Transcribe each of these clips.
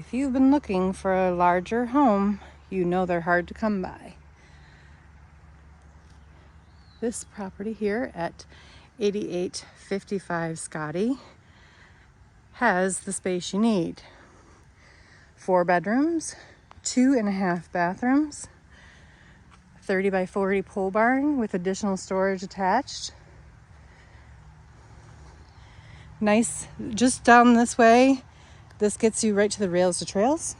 If you've been looking for a larger home, you know they're hard to come by. This property here at 8855 Scotty has the space you need. 4 bedrooms, 2.5 bathrooms, 30 by 40 pole barn with additional storage attached. Nice, just down this way, this gets you right to the rails to trails.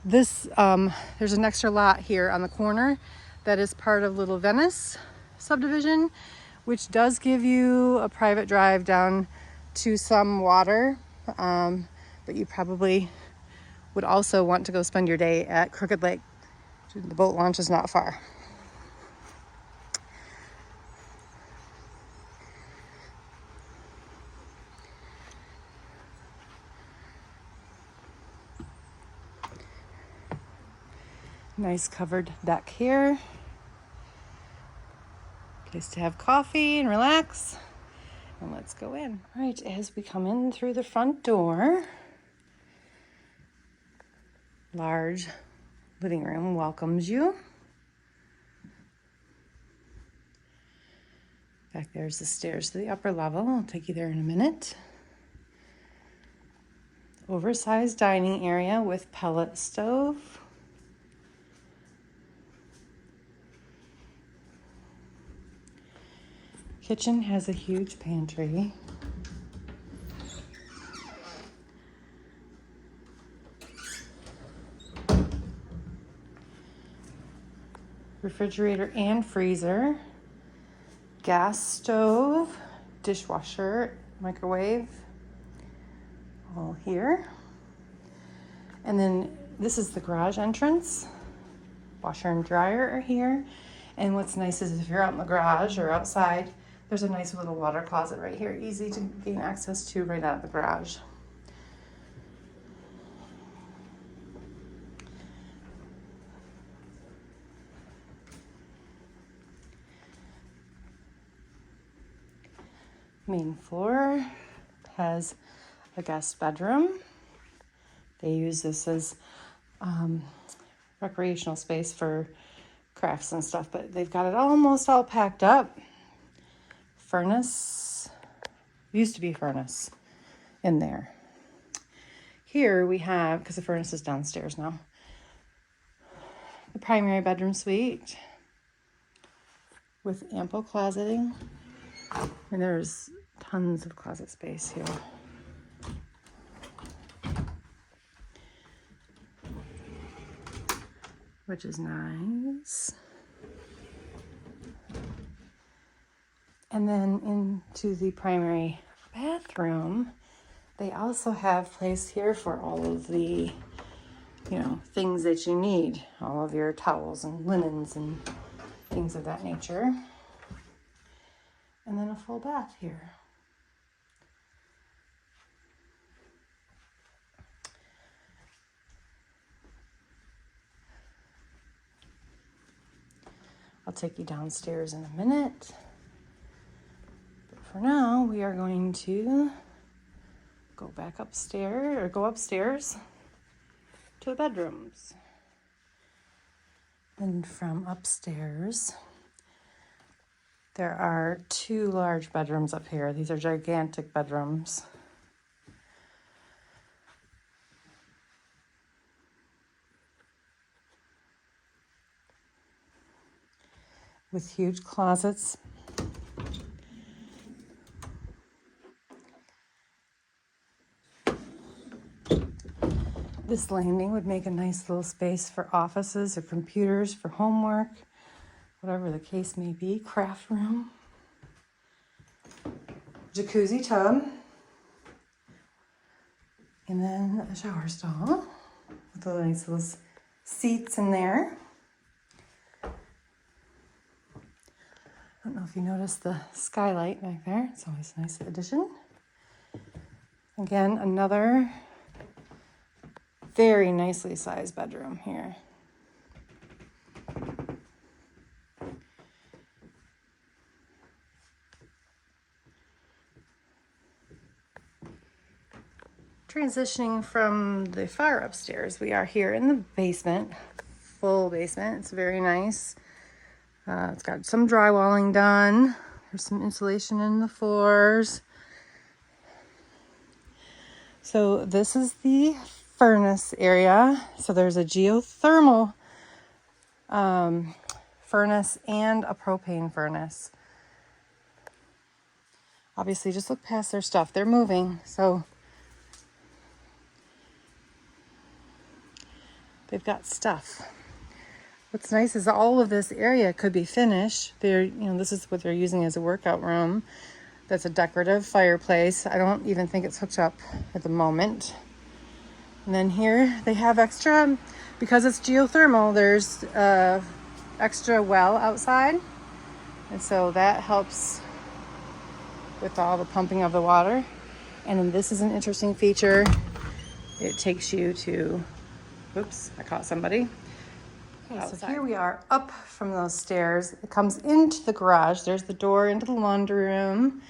This, there's an extra lot here on the corner that is part of Little Venice subdivision, which does give you a private drive down to some water, but you probably would also want to go spend your day at Crooked Lake. The boat launch is not far. Nice covered deck here. Place to have coffee and relax. And let's go in. All right, as we come in through the front door, large living room welcomes you. Back there's the stairs to the upper level. I'll take you there in a minute. Oversized dining area with pellet stove. Kitchen has a huge pantry. Refrigerator and freezer. Gas stove, dishwasher, microwave, all here. And then this is the garage entrance. Washer and dryer are here. And what's nice is if you're out in the garage or outside, there's a nice little water closet right here, easy to gain access to right out of the garage. Main floor has a guest bedroom. They use this as recreational space for crafts and stuff, but they've got it almost all packed up. Furnace, used to be a furnace in there. Here we have, because the furnace is downstairs now, the primary bedroom suite with ample closeting. And there's tons of closet space here. Which is nice. And then into the primary bathroom, they also have place here for all of the, things that you need. All of your towels and linens and things of that nature. And then a full bath here. I'll take you downstairs in a minute. But for now, we are going to go upstairs to the bedrooms. And from upstairs, there are 2 large bedrooms up here. These are gigantic bedrooms. With huge closets. This landing would make a nice little space for offices or computers for homework, whatever the case may be. Craft room. Jacuzzi tub. And then a shower stall with the nice little seats in there. I don't know if you noticed the skylight back there. It's always a nice addition. Again, another very nicely sized bedroom here. Transitioning from the far upstairs, we are here in the basement, full basement. It's very nice. It's got some drywalling done. There's some insulation in the floors. So this is the furnace area. So there's a geothermal furnace and a propane furnace. Obviously, just look past their stuff. They're moving, so they've got stuff. What's nice is all of this area could be finished. This is what they're using as a workout room. That's a decorative fireplace. I don't even think it's hooked up at the moment. And then here they have extra, because it's geothermal, there's extra well outside. And so that helps with all the pumping of the water. And then this is an interesting feature. It takes you to, oops, I caught somebody. Okay, so here we are up from those stairs. It comes into the garage. There's the door into the laundry room.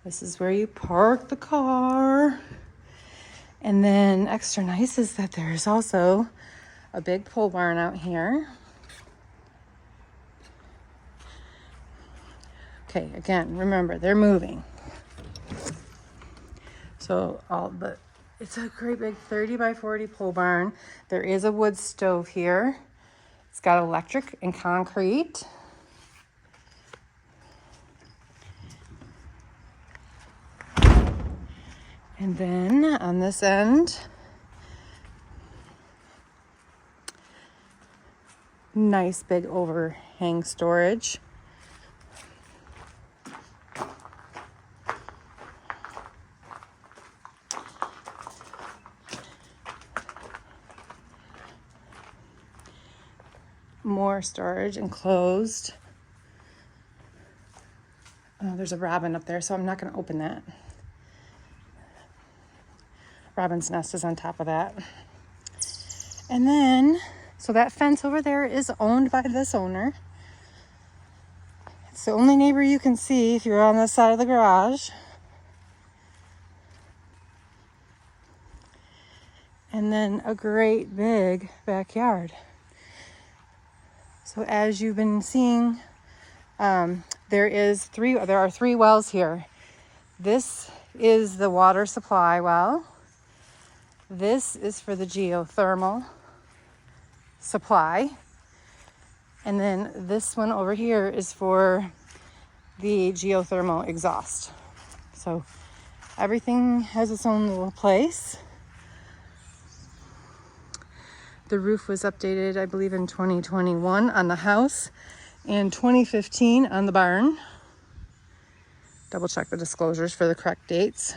This is where you park the car. And then extra nice is that there's also a big pole barn out here. Okay, again, remember, they're moving. So it's a great big 30 by 40 pole barn. There is a wood stove here. It's got electric and concrete. And then on this end, nice big overhang storage. More storage enclosed. There's a robin up there, so I'm not going to open that. Robin's nest is on top of that. And then, so that fence over there is owned by this owner. It's the only neighbor you can see if you're on this side of the garage. And then a great big backyard. So as you've been seeing, there are three wells here. This is the water supply well. This is for the geothermal supply. And then this one over here is for the geothermal exhaust. So everything has its own little place. The roof was updated, I believe, in 2021 on the house and 2015 on the barn. Double check the disclosures for the correct dates.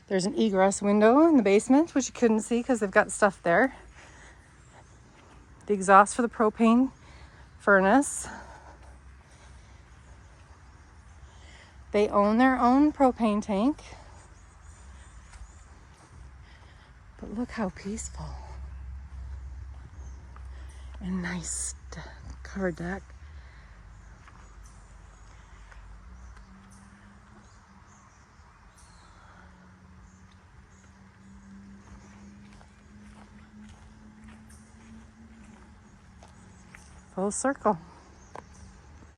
There's an egress window in the basement, which you couldn't see because they've got stuff there. The exhaust for the propane furnace. They own their own propane tank. But look how peaceful. And nice covered deck. Full circle.